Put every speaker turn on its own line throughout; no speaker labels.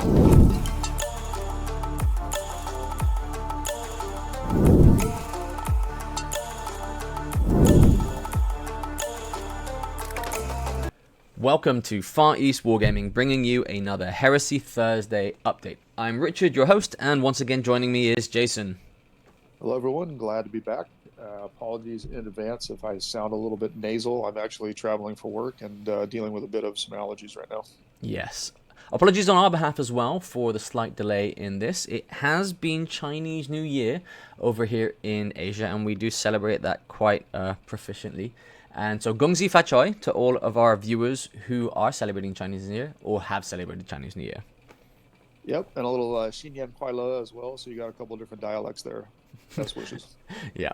Welcome to Far East Wargaming, bringing you another Heresy Thursday update. I'm Richard, your host, and once again joining me is Jason.
Hello, everyone. Glad to be back. Apologies in advance if I sound a little bit nasal. I'm actually traveling for work and dealing with a bit of some allergies right now.
Yes. Apologies on our behalf as well for the slight delay in this. It has been Chinese New Year over here in Asia, and we do celebrate that quite proficiently. And so Gong Xi Fa Cai to all of our viewers who are celebrating Chinese New Year or have celebrated Chinese New Year.
Yep, and a little Xin Yan Kuai Le as well, so you got a couple of different dialects there. Best wishes.
Yeah.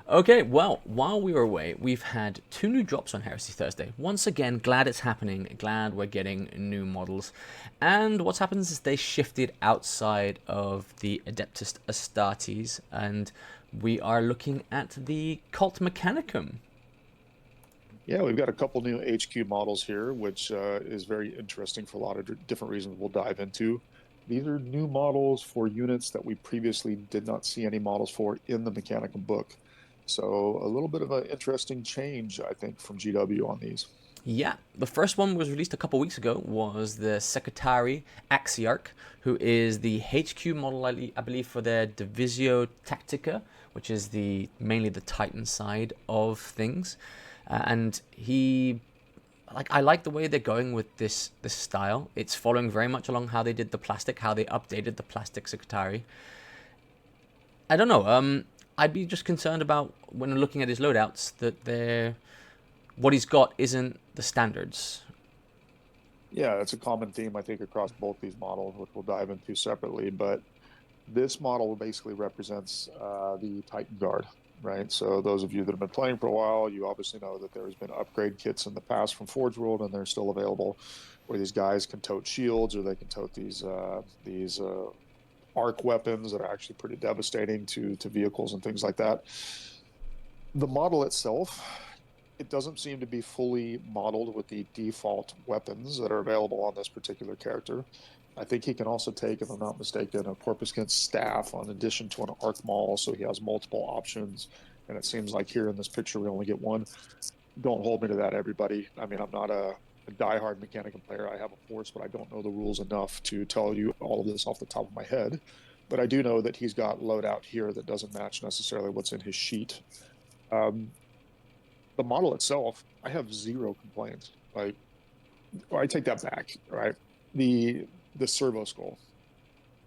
Okay, well, while we were away, we've had 2 new drops on Heresy Thursday. Once again, glad it's happening, glad we're getting new models. And what's happened is they shifted outside of the Adeptus Astartes, and we are looking at the Cult Mechanicum.
Yeah, we've got a couple new HQ models here, which is very interesting for a lot of different reasons we'll dive into. These are new models for units that we previously did not see any models for in the Mechanicum book. So a little bit of an interesting change, I think, from GW on these.
Yeah, the first one was released a couple weeks ago, was the Secutarii Axiarch, who is the HQ model, I believe, for their Divisio Tactica, which is mainly the Titan side of things. And I like the way they're going with this style. It's following very much along how they did the plastic, how they updated the plastic Secutarii. I don't know. I'd be just concerned about when looking at his loadouts that what he's got isn't the standards.
Yeah, that's a common theme, I think, across both these models, which we'll dive into separately. But this model basically represents the Titan Guard, right? So those of you that have been playing for a while, you obviously know that there's been upgrade kits in the past from Forgeworld, and they're still available, where these guys can tote shields or they can tote these arc weapons that are actually pretty devastating to vehicles and things like that. The model itself, it doesn't seem to be fully modeled with the default weapons that are available on this particular character. I think he can also take, if I'm not mistaken, a Corpuscant staff in addition to an arc maul, so he has multiple options. And it seems like here in this picture we only get one. Don't hold me to that, everybody. I mean, I'm not a diehard Mechanicum player. I have a force, but I don't know the rules enough to tell you all of this off the top of my head. But I do know that he's got loadout here that doesn't match necessarily what's in his sheet. The model itself, I have zero complaints. Like, I take that back, right? The servo skull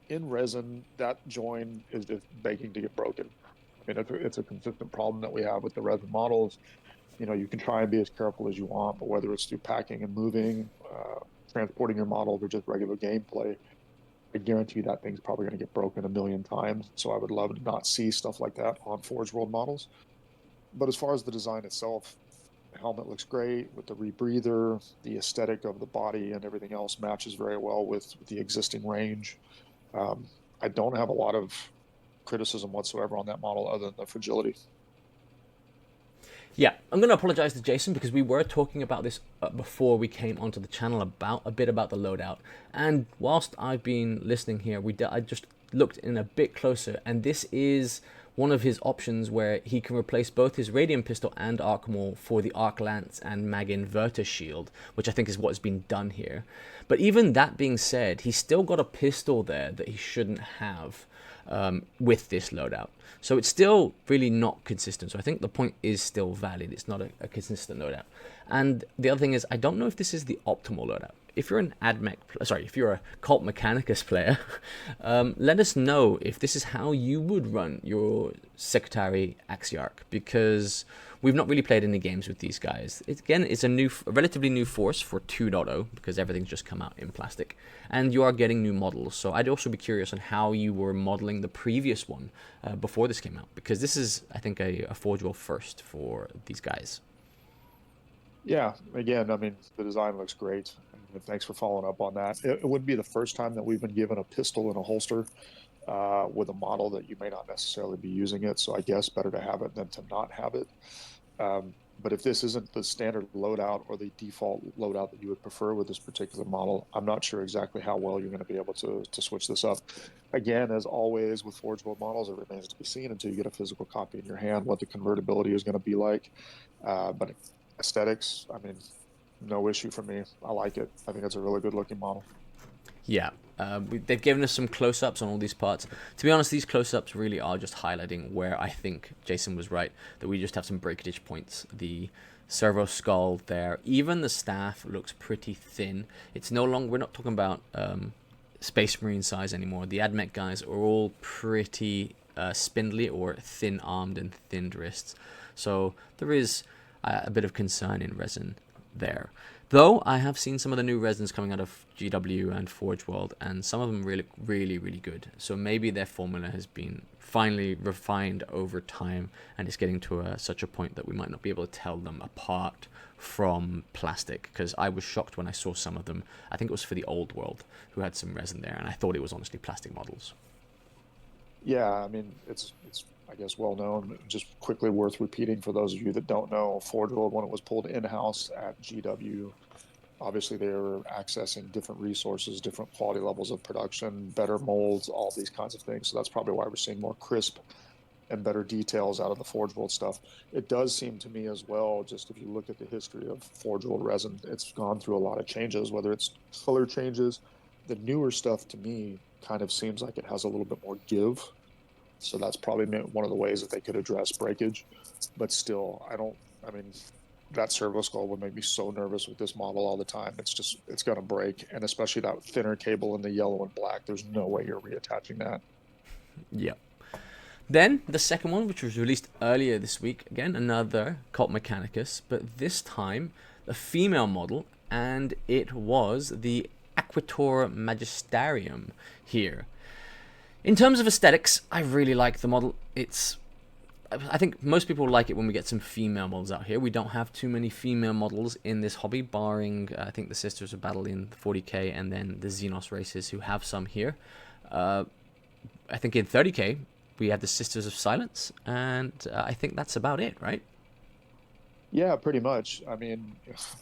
in resin, that join is just begging to get broken. I mean, it's a consistent problem that we have with the resin models. You know, you can try and be as careful as you want, but whether it's through packing and moving, transporting your models, or just regular gameplay, I guarantee you that thing's probably going to get broken a million times. So I would love to not see stuff like that on Forgeworld models. But as far as the design itself, the helmet looks great with the rebreather. The aesthetic of the body and everything else matches very well with the existing range. I don't have a lot of criticism whatsoever on that model other than the fragility.
Yeah, I'm going to apologize to Jason because we were talking about this before we came onto the channel a bit about the loadout. And whilst I've been listening here, I just looked in a bit closer, and this is one of his options where he can replace both his Radium Pistol and Arc Maul for the Arc Lance and Mag Inverter Shield, which I think is what has been done here. But even that being said, he's still got a pistol there that he shouldn't have with this loadout. So it's still really not consistent. So I think the point is still valid. It's not a consistent loadout. And the other thing is, I don't know if this is the optimal loadout. If you're an if you're a Cult Mechanicus player, let us know if this is how you would run your Secutarii Axiarch, because we've not really played any games with these guys. It's a relatively new force for 2.0 because everything's just come out in plastic, and you are getting new models. So I'd also be curious on how you were modeling the previous one before this came out, because this is, I think, a Forgeworld first for these guys.
Yeah, again, I mean, the design looks great. And thanks for following up on that. It wouldn't be the first time that we've been given a pistol in a holster with a model that you may not necessarily be using it. So I guess better to have it than to not have it. But if this isn't the standard loadout or the default loadout that you would prefer with this particular model, I'm not sure exactly how well you're going to be able to switch this up. Again, as always with Forgeworld models, it remains to be seen until you get a physical copy in your hand what the convertibility is going to be like. But aesthetics, I mean, no issue for me. I like it. I think it's a really good looking model.
Yeah, they've given us some close-ups on all these parts. To be honest, these close-ups really are just highlighting where I think Jason was right, that we just have some breakage points. The servo skull there, even the staff looks pretty thin. It's no longer, we're not talking about Space Marine size anymore. The AdMech guys are all pretty spindly or thin-armed and thin wrists. So there is a bit of concern in resin there. Though I have seen some of the new resins coming out of GW and Forgeworld, and some of them really, really, really good. So maybe their formula has been finally refined over time, and it's getting to such a point that we might not be able to tell them apart from plastic. Because I was shocked when I saw some of them. I think it was for the Old World who had some resin there, and I thought it was honestly plastic models.
Yeah, I mean, it's I guess well known. Just quickly worth repeating for those of you that don't know, Forgeworld, when it was pulled in-house at GW, obviously they were accessing different resources, different quality levels of production, better molds, all these kinds of things. So that's probably why we're seeing more crisp and better details out of the Forgeworld stuff. It does seem to me as well, just if you look at the history of Forgeworld resin, it's gone through a lot of changes, whether it's color changes. The newer stuff to me kind of seems like it has a little bit more give. So that's probably one of the ways that they could address breakage. But still, I mean, that servo skull would make me so nervous with this model all the time. It's going to break. And especially that thinner cable in the yellow and black, there's no way you're reattaching that.
Yep. Then the second one, which was released earlier this week, again another Cult Mechanicus, but this time the female model, and it was the Arcuitor Magisterium here. In terms of aesthetics, I really like the model. I think most people like it when we get some female models out here. We don't have too many female models in this hobby, barring I think the Sisters of Battle in 40k and then the Xenos races who have some here. I think in 30k we have the Sisters of Silence, and I think that's about it, right?
Yeah, pretty much. I mean,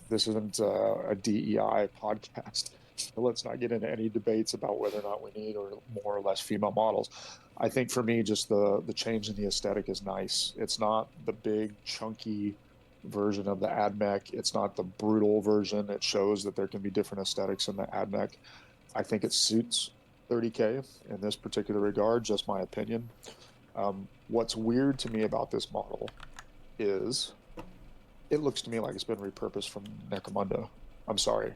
this isn't a DEI podcast, so let's not get into any debates about whether or not we need or more or less female models. I think for me, just the change in the aesthetic is nice. It's not the big chunky version of the AdMech. It's not the brutal version. It shows that there can be different aesthetics in the AdMech. I think it suits 30K in this particular regard, just my opinion. What's weird to me about this model is it looks to me like it's been repurposed from Necromunda. I'm sorry.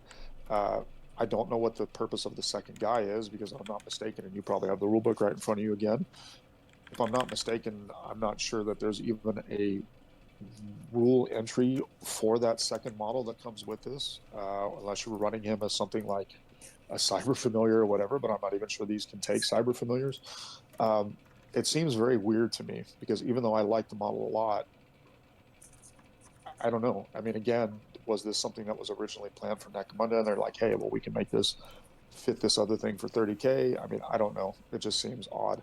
Uh, I don't know what the purpose of the second guy is, because if I'm not mistaken, and you probably have the rulebook right in front of you again. If I'm not mistaken, I'm not sure that there's even a rule entry for that second model that comes with this, unless you're running him as something like a cyber familiar or whatever, but I'm not even sure these can take cyber familiars. It seems very weird to me, because even though I like the model a lot, I don't know. I mean, again, was this something that was originally planned for Necromunda, and they're like, hey, well, we can make this fit this other thing for 30K? I mean, I don't know. It just seems odd.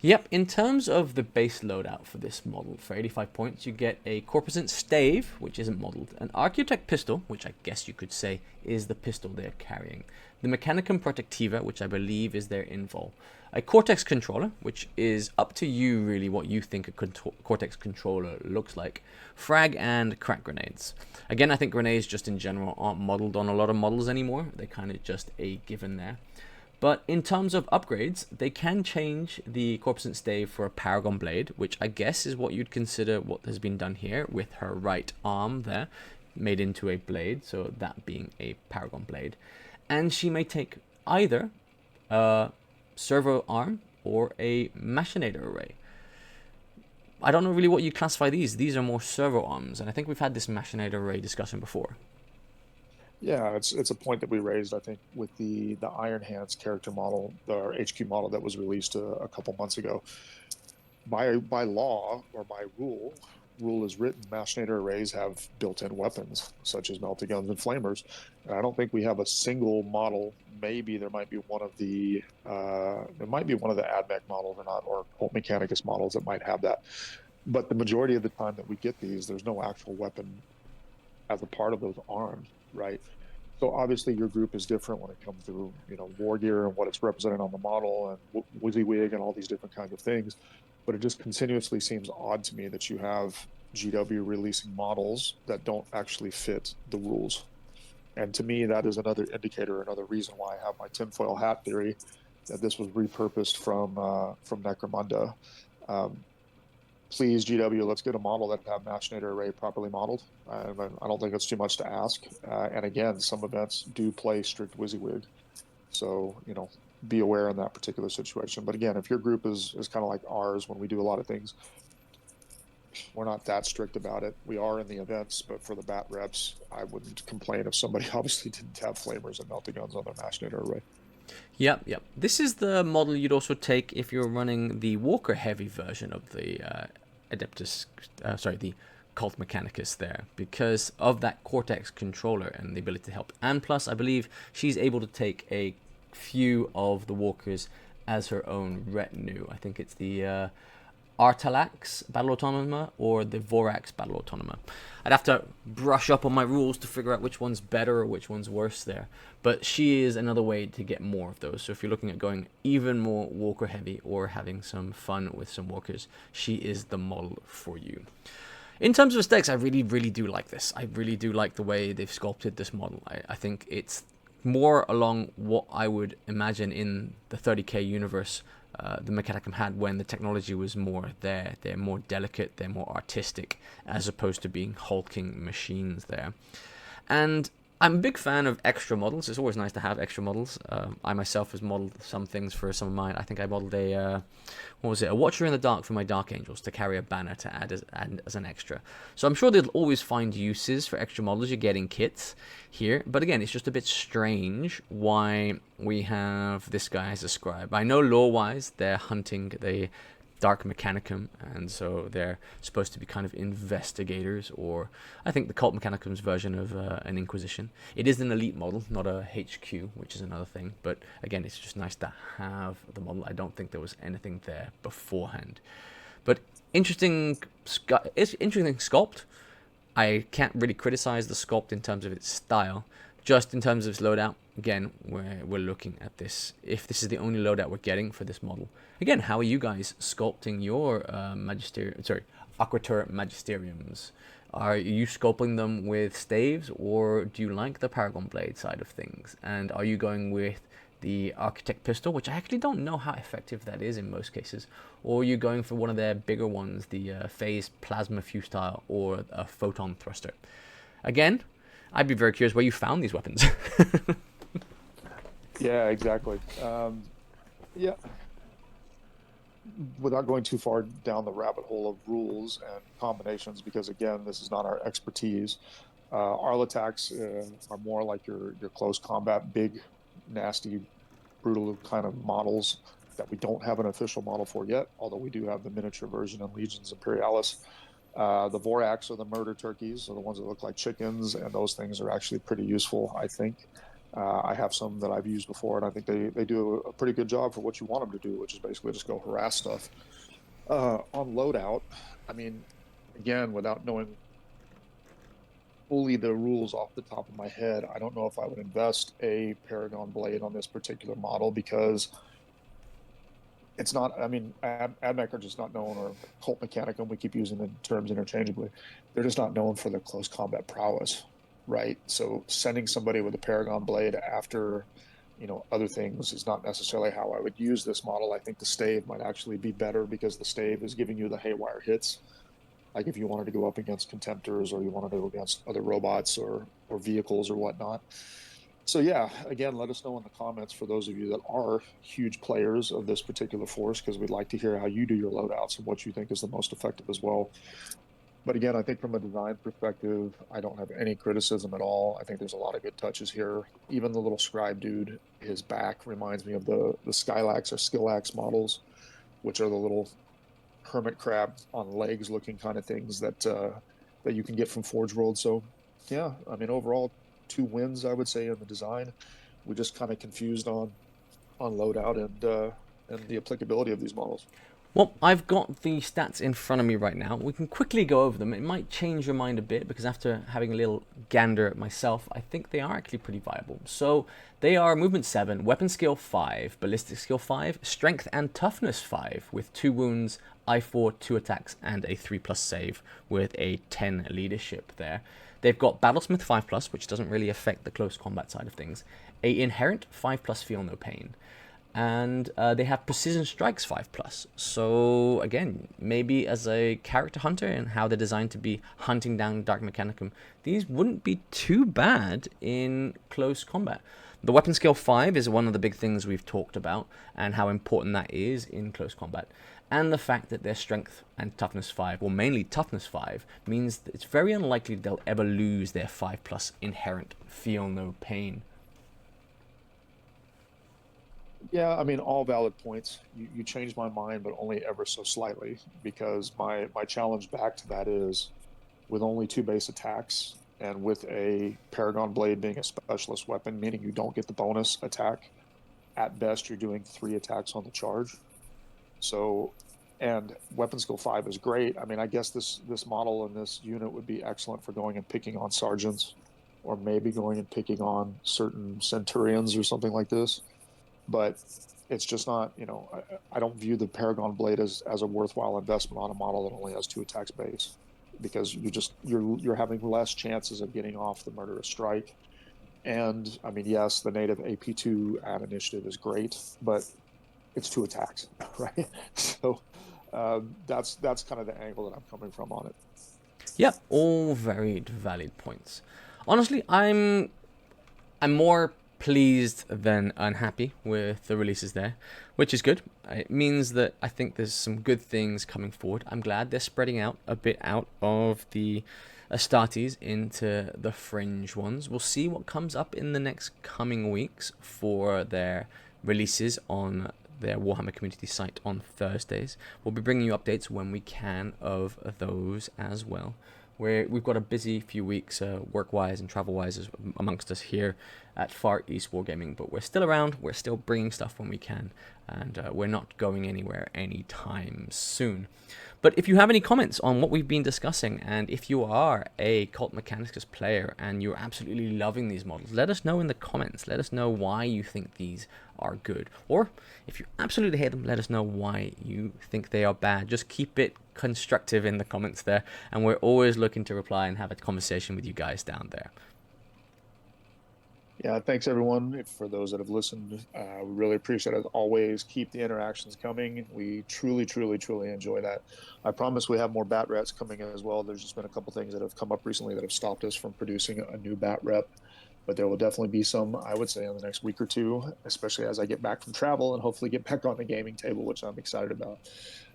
Yep, in terms of the base loadout for this model, for 85 points, you get a Corposant Stave, which isn't modeled, an Arcuitor pistol, which I guess you could say is the pistol they're carrying, the Mechanicum Protectiva, which I believe is their invol, a Cortex controller, which is up to you really what you think a Cortex controller looks like, frag and crack grenades. Again, I think grenades just in general aren't modeled on a lot of models anymore. They're kind of just a given there. But in terms of upgrades, they can change the Corposant Stave for a Paragon Blade, which I guess is what you'd consider what has been done here with her right arm there, made into a blade, so that being a Paragon Blade. And she may take either a servo arm or a Machinator array. I don't know really what you classify these. These are more servo arms, and I think we've had this Machinator array discussion before.
Yeah, it's a point that we raised, I think, with the Iron Hands character model, the HQ model that was released a couple months ago. By law or by rule is written, Machinator arrays have built-in weapons such as melta guns and flamers. And I don't think we have a single model. Maybe there might be one of the AdMech models or not, or Cult Mechanicus models that might have that. But the majority of the time that we get these, there's no actual weapon as a part of those arms, right? So obviously your group is different when it comes to, war gear and what it's represented on the model and WYSIWYG and all these different kinds of things. But it just continuously seems odd to me that you have GW releasing models that don't actually fit the rules. And to me, that is another indicator, another reason why I have my tinfoil hat theory that this was repurposed from Necromunda. Um, Please, GW, let's get a model that have Machinator Array properly modeled. I don't think it's too much to ask. And again, some events do play strict WYSIWYG. So, be aware in that particular situation. But again, if your group is kind of like ours, when we do a lot of things, we're not that strict about it. We are in the events, but for the bat reps, I wouldn't complain if somebody obviously didn't have flamers and melting guns on their Machinator Array.
Yep. This is the model you'd also take if you're running the Walker Heavy version of the the Cult Mechanicus there, because of that Cortex controller and the ability to help. And plus, I believe she's able to take a few of the Walkers as her own retinue. I think it's the Artalax Battle Automa or the Vorax Battle Automa. I'd have to brush up on my rules to figure out which one's better or which one's worse there. But she is another way to get more of those. So if you're looking at going even more Walker heavy or having some fun with some Walkers, she is the model for you. In terms of aesthetics, I really, really do like this. I really do like the way they've sculpted this model. I think it's more along what I would imagine in the 30k universe the Mechanicum had when the technology was more there. They're more delicate, they're more artistic, as opposed to being hulking machines there. And I'm a big fan of extra models. It's always nice to have extra models. I myself has modeled some things for some of mine. I think I modeled a Watcher in the Dark for my Dark Angels to carry a banner to add as an extra. So I'm sure they'll always find uses for extra models. You're getting kits here. But again, it's just a bit strange why we have this guy as a scribe. I know lore-wise they're hunting the Dark Mechanicum, and so they're supposed to be kind of investigators, or I think the Cult Mechanicum's version of an Inquisition. It is an elite model, not a HQ, which is another thing, but again, it's just nice to have the model. I don't think there was anything there beforehand. But interesting sculpt. I can't really criticize the sculpt in terms of its style. Just in terms of its loadout, again, we're looking at this. If this is the only loadout we're getting for this model, again, how are you guys sculpting your Arcuitor Magisteriums? Are you sculpting them with staves, or do you like the Paragon Blade side of things? And are you going with the Architect Pistol, which I actually don't know how effective that is in most cases, or are you going for one of their bigger ones, the Phase Plasma Fusile or a Photon Thruster? Again, I'd be very curious where you found these weapons.
Yeah, exactly. Yeah. Without going too far down the rabbit hole of rules and combinations, because again, this is not our expertise. Arl attacks are more like your close combat, big, nasty, brutal kind of models that we don't have an official model for yet, although we do have the miniature version in Legions Imperialis. The Vorax, or the murder turkeys, are the ones that look like chickens, and those things are actually pretty useful, I think. I have some that I've used before, and I think they do a pretty good job for what you want them to do, which is basically just go harass stuff. On loadout, I mean, again, without knowing fully the rules off the top of my head, I don't know if I would invest a Paragon Blade on this particular model, because it's not, I mean, AdMech are just not known, or Cult Mechanicum, we keep using the terms interchangeably, they're just not known for the close combat prowess, right? So sending somebody with a Paragon Blade after, other things is not necessarily how I would use this model. I think the stave might actually be better, because the stave is giving you the haywire hits. Like if you wanted to go up against Contemptors, or you wanted to go against other robots or vehicles or whatnot. So yeah, again, let us know in the comments for those of you that are huge players of this particular force, because we'd like to hear how you do your loadouts and what you think is the most effective as well. But again, I think from a design perspective, I don't have any criticism at all. I think there's a lot of good touches here. Even the little scribe dude, his back reminds me of the Skylax or Skillax models, which are the little hermit crab on legs looking kind of things that you can get from Forgeworld. So yeah, I mean, overall, 2 wins, I would say, in the design. We just kind of confused on loadout and the applicability of these models.
Well, I've got the stats in front of me right now. We can quickly go over them. It might change your mind a bit because after having a little gander at myself, I think they are actually pretty viable. So they are movement 7, weapon skill 5, ballistic skill 5, strength and toughness 5 with 2 wounds, I4, 2 attacks, and a 3+ save with a 10 leadership there. They've got Battlesmith 5+, which doesn't really affect the close combat side of things, a Inherent 5+, Feel No Pain, and they have Precision Strikes 5+. So again, maybe as a character hunter and how they're designed to be hunting down Dark Mechanicum, these wouldn't be too bad in close combat. The weapon skill 5 is one of the big things we've talked about and how important that is in close combat. And the fact that their strength and toughness 5, or mainly toughness 5, means that it's very unlikely they'll ever lose their 5+ Inherent Feel No Pain.
Yeah, I mean, all valid points. You changed my mind, but only ever so slightly, because my challenge back to that is, with only 2 base attacks and with a Paragon Blade being a specialist weapon, meaning you don't get the bonus attack, at best you're doing 3 attacks on the charge. So, and weapon skill 5 is great. I mean, I guess this model and this unit would be excellent for going and picking on sergeants, or maybe going and picking on certain centurions or something like this. But it's just not, I don't view the Paragon Blade as a worthwhile investment on a model that only has 2 attacks base, because you're having less chances of getting off the Murderous Strike. And I mean, yes, the native AP2 add initiative is great, but it's 2 attacks, right? So that's kind of the angle that I'm coming from on it.
Yep, all very valid points. Honestly, I'm more pleased than unhappy with the releases there, which is good. It means that I think there's some good things coming forward. I'm glad they're spreading out a bit out of the Astartes into the fringe ones. We'll see what comes up in the next coming weeks for their releases on their Warhammer Community site on Thursdays. We'll be bringing you updates when we can of those as well. We've got a busy few weeks work-wise and travel-wise amongst us here at Far East Wargaming, but we're still around, we're still bringing stuff when we can, and we're not going anywhere anytime soon. But if you have any comments on what we've been discussing, and if you are a Cult Mechanicus player and you're absolutely loving these models, let us know in the comments. Let us know why you think these are good. Or if you absolutely hate them, let us know why you think they are bad. Just keep it constructive in the comments there, and we're always looking to reply and have a conversation with you guys down there.
Yeah, thanks everyone for those that have listened. We really appreciate it. As always, keep the interactions coming. We truly enjoy that. I promise we have more bat reps coming as well. There's just been a couple things that have come up recently that have stopped us from producing a new bat rep, but there will definitely be some, I would say, in the next week or 2, especially as I get back from travel and hopefully get back on the gaming table, which I'm excited about.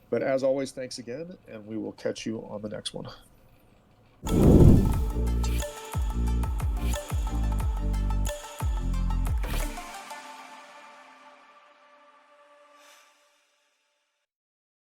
But as always, thanks again, and we will catch you on the next one.